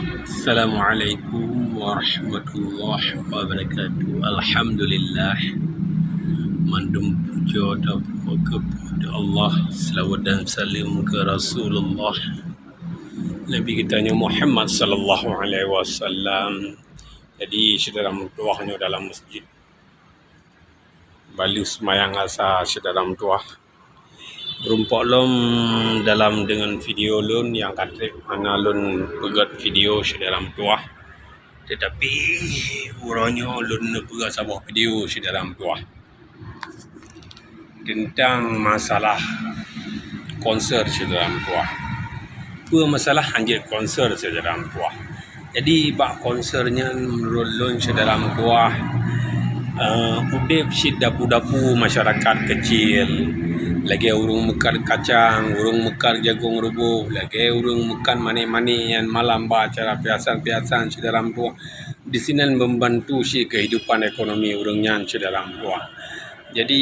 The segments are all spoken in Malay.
Assalamualaikum warahmatullahi wabarakatuh. Alhamdulillah, mandum puja dan kepada Allah, selawat dan salam ke Rasulullah Nabi kita Muhammad sallallahu alaihi wasallam. Jadi saudara mertuahnya dalam masjid balik semayang asa saudara mertuah berumpak lom dalam dengan video lun yang kata mana lun pegat video saudara mertuah, tetapi urangnya lun pegat sebuah video saudara mertuah tentang masalah konser saudara mertuah. Apa masalah anjir konser saudara mertuah. Jadi bak konsernya menurut lun saudara mertuah, udip syid dapu-dapu masyarakat kecil, lagi urung mekar kacang, urung mekar jagung rubuh, lagi urung makan mani-mani yang malam acara piasan-piasan saudara mertuah. Di sini membantu si kehidupan ekonomi urungnya saudara mertuah. Jadi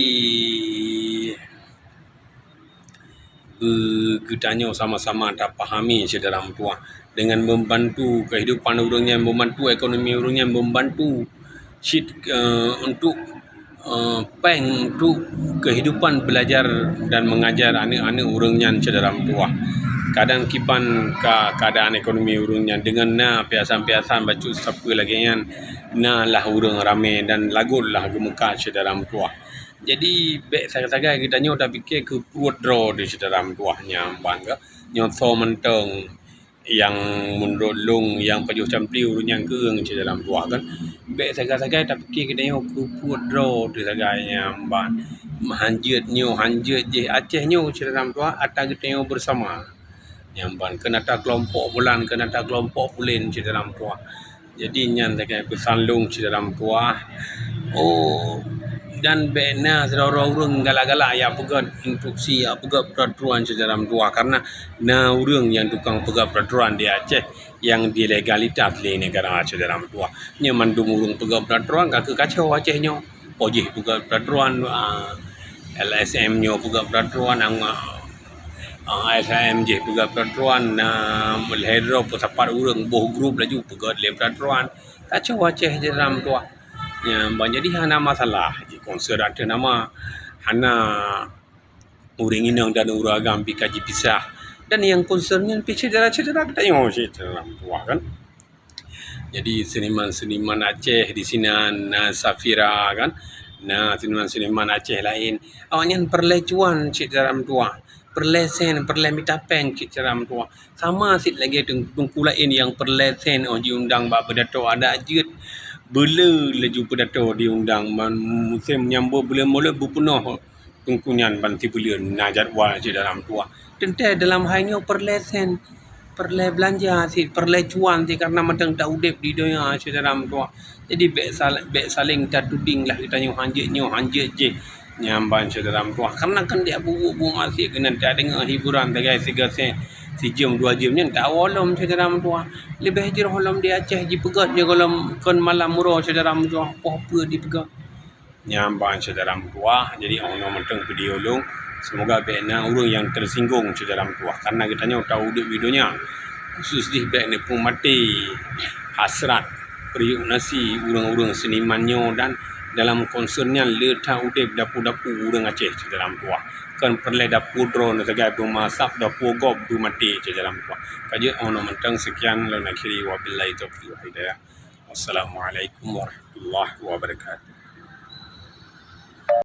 kitanya sama-sama tak pahami saudara mertuah, dengan membantu kehidupan urungnya, membantu ekonomi urungnya, membantu syid untuk peng untuk kehidupan belajar dan mengajar anak-anak urungnya saudara mertuah. Kadang kipan keadaan ekonomi urungnya dengan piasan-piasan baju siapa lagi yang lah urung rame dan lagu lah gemuka saudara mertuah. Jadi saga-saga kita nyo tak fikir ke perut draw di saudara mertuahnya ban ke nyonto menteng yang menurut lung yang pajuh campli urun yang keung saudara mertuah kan. Saga-saga tak fikir kita nyo ke perut draw di saganya ban hanjut je Aceh nyo saudara mertuah atau kita nyo bersama nyamban kena tak kelompok bulan, kena tak kelompok pulin saudara mertuah. Jadi nyan saga pesan lung saudara mertuah. Dan bena saudara urang galak-galak ya pegat instruksi ya pegat peraturan saudara mertua, karena urang yang tukang pegat peraturan di Aceh yang di legalitas di negara saudara mertua. Nya mandum urang pegat peraturan gak ke kacau Acehnya. Pojih pegat peraturan, LSM nyo pegat peraturan, LSM je pegat peraturan, Melhedro pesapat urang boh grup laju pegat le peraturan. Kacau Aceh saudara mertua. Ya, jadi hana masalah di konser ada nama hana uring inang dan uragam pikaji pisah, dan yang konsernya cedera-cedera kita yang cedera tua kan. Jadi seniman-seniman Aceh di sini Safira kan, seniman-seniman Aceh lain awaknya perlecuan cedera tua, perlesen perlemitapeng cedera tua, sama sit lagi tungku lain yang perlesen diundang bak berdato ada ajut bela laju pedato diundang musim menyambut bulan mulut berpenuh tungkunyan banti bulan jadual je dalam tua. Tentu dalam halnya perlesen perle belanja si perle cuan si karena madang tak udip di dunia je dalam tua. Jadi bek saling tak tuding lah kita hanjit je nyamban je dalam tua, karena kan dia bubu masih kena tak dengar hiburan tak guys sejam 2 jam ni tak awalom saudara mertua. Lebih je holam di Aceh je pegat je kalau kon malam murah saudara mertua apa di pegat nyamban saudara mertua. Jadi ono menteng video lu, semoga bena urang yang tersinggung saudara mertua, karena kita tahu di videonya khusus di bek ni pun mati hasrat periuk nasi urang-urang senimannya dan dalam konsernya letak udip dapu-dapu urang Aceh saudara mertua. Kan perle dapur drone sebagai pemasak dapur gob du mati je dalam tua. Kaji ono mentang sekian lan akhiri wabillahi taufiq hidayah. Wassalamualaikum warahmatullahi wabarakatuh.